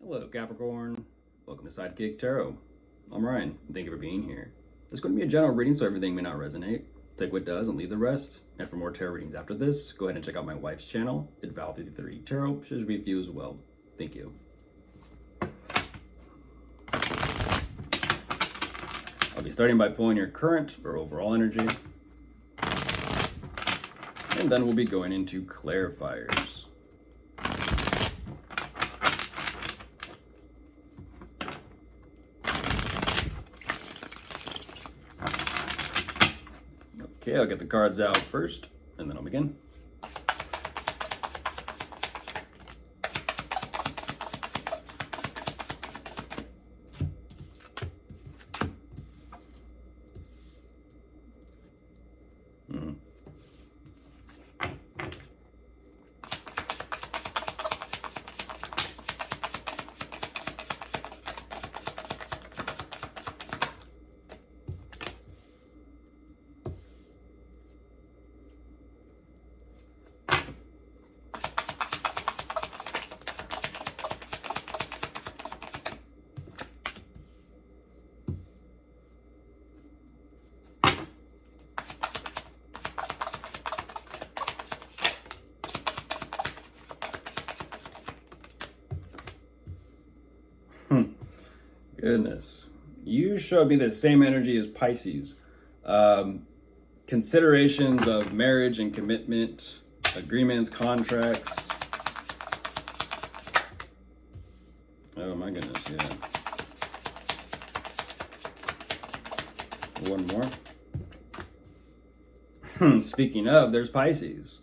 Hello, Capricorn. Welcome to Sidekick Tarot. I'm Ryan. Thank you for being here. This is going to be a general reading, so everything may not resonate. Take what does and leave the rest. And for more tarot readings after this, go ahead and check out my wife's channel, Val33 Tarot. She should be for you as well. Thank you. I'll be starting by pulling your current or overall energy. And then we'll be going into clarifiers. Okay, I'll get the cards out first, and then I'll begin. Goodness. You showed me the same energy as Pisces. Considerations of marriage and commitment, agreements, contracts. Oh my goodness, yeah. One more. Speaking of, there's Pisces.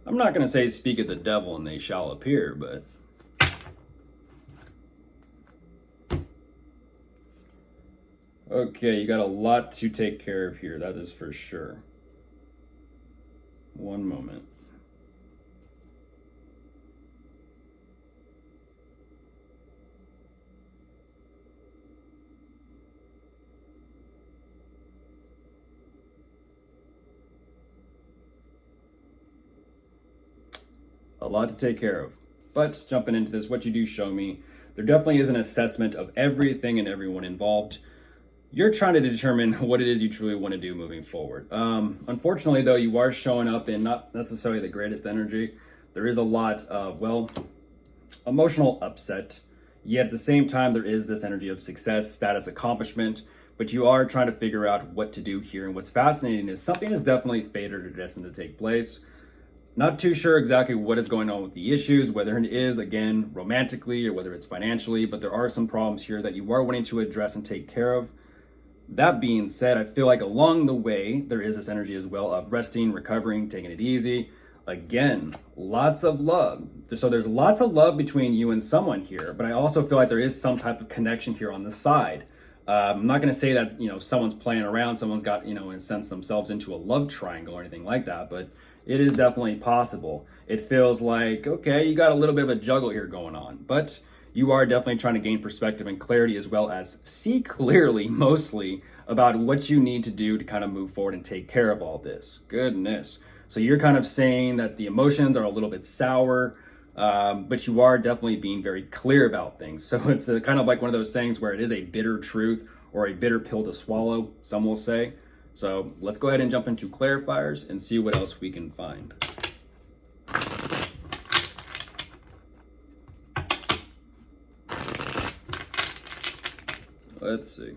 I'm not going to say speak at the devil and they shall appear, but okay, you got a lot to take care of here, that is for sure. One moment. A lot to take care of. But jumping into this, what you do show me, there definitely is an assessment of everything and everyone involved. You're trying to determine what it is you truly want to do moving forward. Unfortunately, though, you are showing up in not necessarily the greatest energy. There is a lot of, well, emotional upset. Yet at the same time, there is this energy of success, status, accomplishment. But you are trying to figure out what to do here. And what's fascinating is something is definitely fated or destined to take place. Not too sure exactly what is going on with the issues, whether it is, again, romantically or whether it's financially, but there are some problems here that you are wanting to address and take care of. That being said, I feel like along the way, there is this energy as well of resting, recovering, taking it easy. Again, lots of love. So there's lots of love between you and someone here, but I also feel like there is some type of connection here on the side. I'm not going to say that, someone's playing around, someone's got, in a sense, themselves into a love triangle or anything like that, but it is definitely possible. It feels like, okay, you got a little bit of a juggle here going on, but you are definitely trying to gain perspective and clarity as well as see clearly, mostly, about what you need to do to kind of move forward and take care of all this. Goodness. So you're kind of saying that the emotions are a little bit sour, but you are definitely being very clear about things. So it's kind of like one of those things where it is a bitter truth or a bitter pill to swallow, some will say. So let's go ahead and jump into clarifiers and see what else we can find. Let's see.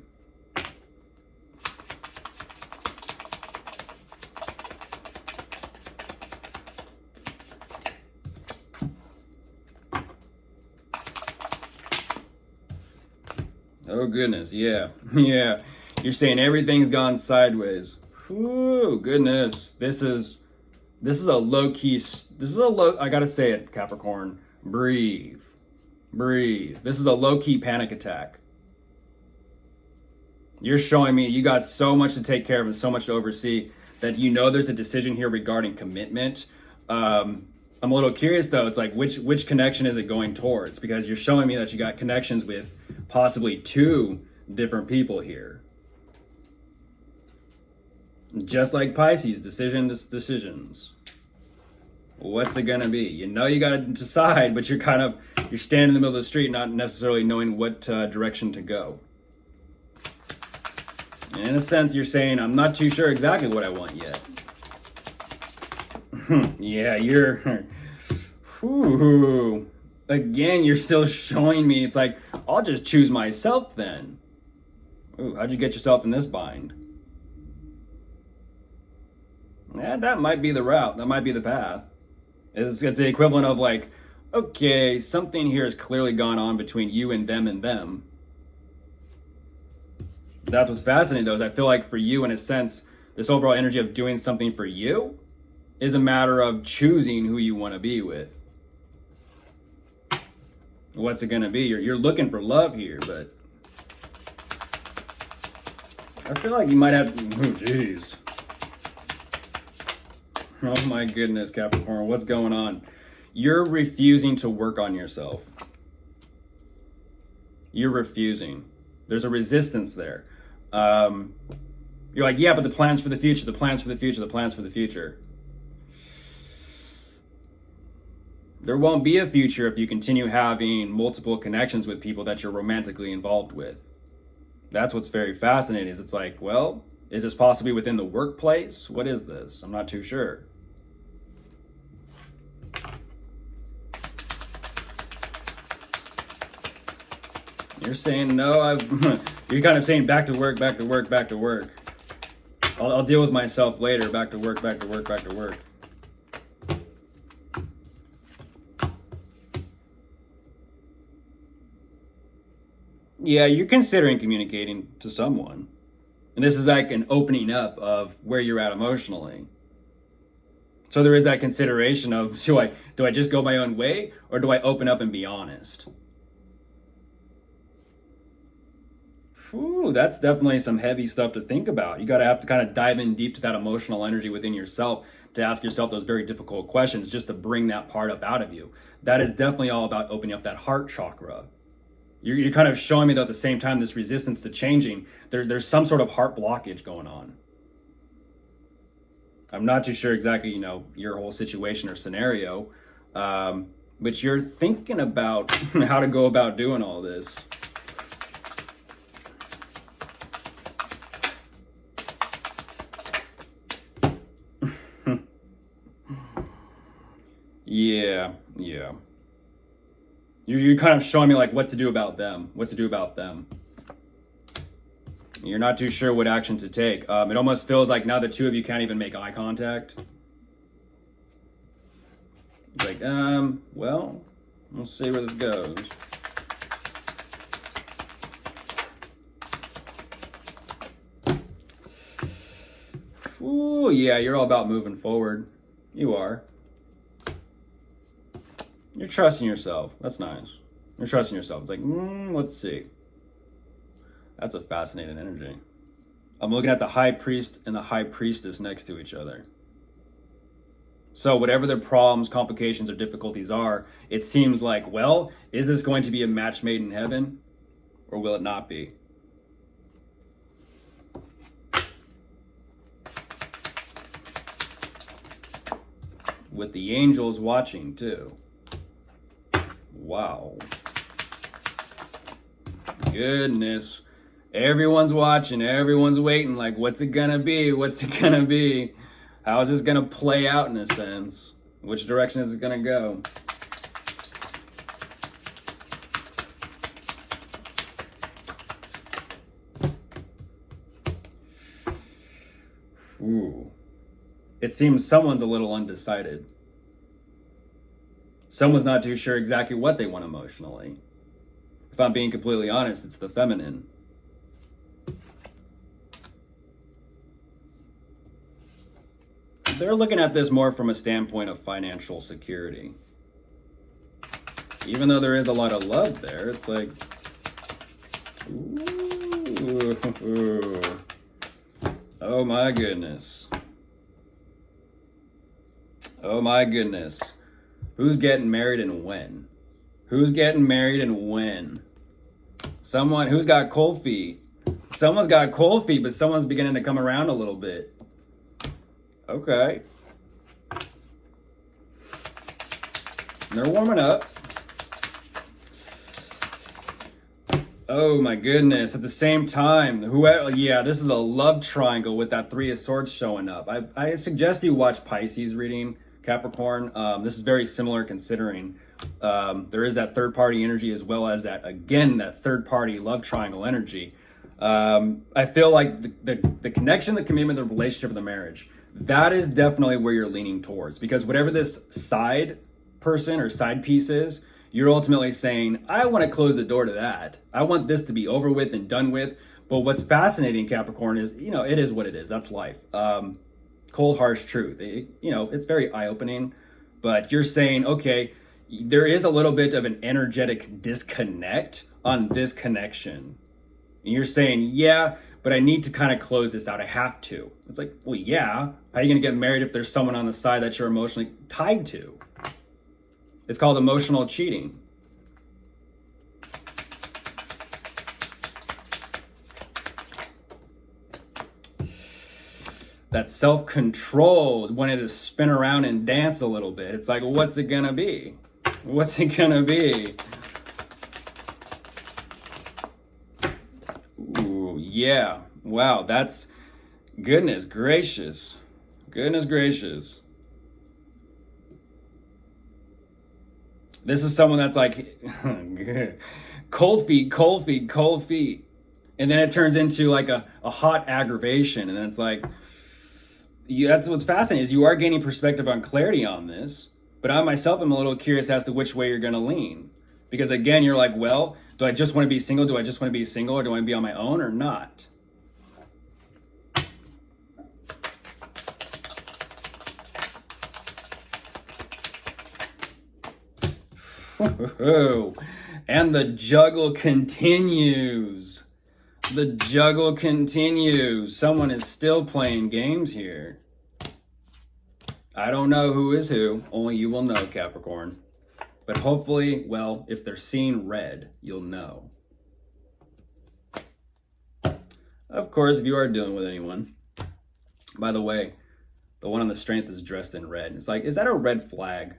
Oh goodness, yeah. Yeah. You're saying everything's gone sideways. Ooh, goodness. This is a low-key, I gotta say it, Capricorn. Breathe. Breathe. This is a low-key panic attack. You're showing me you got so much to take care of and so much to oversee that there's a decision here regarding commitment. I'm a little curious though. It's like which connection is it going towards? Because you're showing me that you got connections with possibly two different people here. Just like Pisces, decisions. What's it gonna be? You know you gotta decide, but you're standing in the middle of the street, not necessarily knowing what direction to go. And in a sense, you're saying, I'm not too sure exactly what I want yet. Yeah, you're... Whew. Again, you're still showing me, it's like, I'll just choose myself then. Ooh, how'd you get yourself in this bind? Yeah, that might be the route. That might be the path. It's the equivalent of like, okay, something here has clearly gone on between you and them. That's what's fascinating though, is I feel like for you, in a sense, this overall energy of doing something for you is a matter of choosing who you want to be with. What's it going to be? You're looking for love here, but I feel like you might have, oh geez. Oh my goodness, Capricorn, what's going on? You're refusing to work on yourself. You're refusing. There's a resistance there. You're like, yeah, but the plans for the future, the plans for the future, the plans for the future. There won't be a future if you continue having multiple connections with people that you're romantically involved with. That's what's very fascinating, is it's like, well, is this possibly within the workplace? What is this? I'm not too sure. You're saying, no, you're kind of saying back to work, back to work, back to work. I'll deal with myself later, back to work, back to work, back to work. Yeah, you're considering communicating to someone. And this is like an opening up of where you're at emotionally. So there is that consideration of, do I just go my own way, or do I open up and be honest? Whew, that's definitely some heavy stuff to think about. You got to have to kind of dive in deep to that emotional energy within yourself to ask yourself those very difficult questions, just to bring that part up out of you. That is definitely all about opening up that heart chakra. You're kind of showing me that at the same time, this resistance to changing, there's some sort of heart blockage going on. I'm not too sure exactly, your whole situation or scenario, but you're thinking about how to go about doing all this. Yeah. You're kind of showing me like what to do about them. You're not too sure what action to take. It almost feels like now the two of you can't even make eye contact. It's like, well, we'll see where this goes. Ooh, yeah, you're all about moving forward. You are. You're trusting yourself. That's nice. You're trusting yourself. It's like, let's see. That's a fascinating energy. I'm looking at the high priest and the high priestess next to each other. So whatever their problems, complications, or difficulties are, it seems like, well, is this going to be a match made in heaven, or will it not be? With the angels watching too. Wow. Goodness. Everyone's watching, everyone's waiting, like, what's it gonna be? What's it gonna be? How is this gonna play out in a sense? Which direction is it gonna go? Ooh. It seems someone's a little undecided. Someone's not too sure exactly what they want emotionally. If I'm being completely honest, it's the feminine. They're looking at this more from a standpoint of financial security. Even though there is a lot of love there, it's like, ooh. Oh my goodness. Oh my goodness. Who's getting married and when? Who's getting married and when? Someone who's got cold feet. Someone's got cold feet, but someone's beginning to come around a little bit. Okay. They're warming up. Oh my goodness. At the same time, yeah, this is a love triangle with that Three of Swords showing up. I suggest you watch Pisces reading, Capricorn. This is very similar considering there is that third party energy as well as that, again, that third party love triangle energy. I feel like the connection, the commitment, the relationship, the marriage, that is definitely where you're leaning towards, because whatever this side person or side piece is, you're ultimately saying, I want to close the door to that. I want this to be over with and done with. But what's fascinating, Capricorn, is, it is what it is. That's life. Cold, harsh truth. It's very eye-opening. But you're saying, okay, there is a little bit of an energetic disconnect on this connection. And you're saying, yeah, but I need to kind of close this out. I have to. It's like, well, yeah. How are you going to get married if there's someone on the side that you're emotionally tied to? It's called emotional cheating. That self-control, wanting to spin around and dance a little bit. It's like, what's it gonna be? What's it gonna be? Ooh, yeah. Wow, that's goodness gracious. Goodness gracious. This is someone that's like, cold feet, cold feet, cold feet. And then it turns into like a hot aggravation. And then it's like, that's what's fascinating, is you are gaining perspective on clarity on this. But I myself am a little curious as to which way you're going to lean. Because again, you're like, well, do I just want to be single? Do I just want to be single? Or do I want to be on my own or not? And the juggle continues. The juggle continues. Someone is still playing games here. I don't know who is who. Only you will know, Capricorn. But hopefully, well, if they're seeing red, you'll know. Of course, if you are dealing with anyone. By the way, the one on the strength is dressed in red. It's like, is that a red flag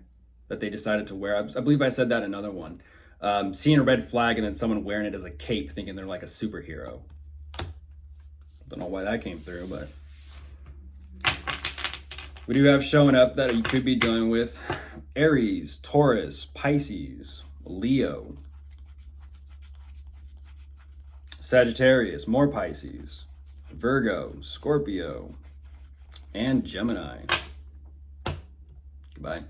that they decided to wear? I believe I said that in another one. Seeing a red flag and then someone wearing it as a cape, thinking they're like a superhero. Don't know why that came through, but we do have showing up that you could be dealing with Aries, Taurus, Pisces, Leo, Sagittarius, more Pisces, Virgo, Scorpio, and Gemini. Goodbye.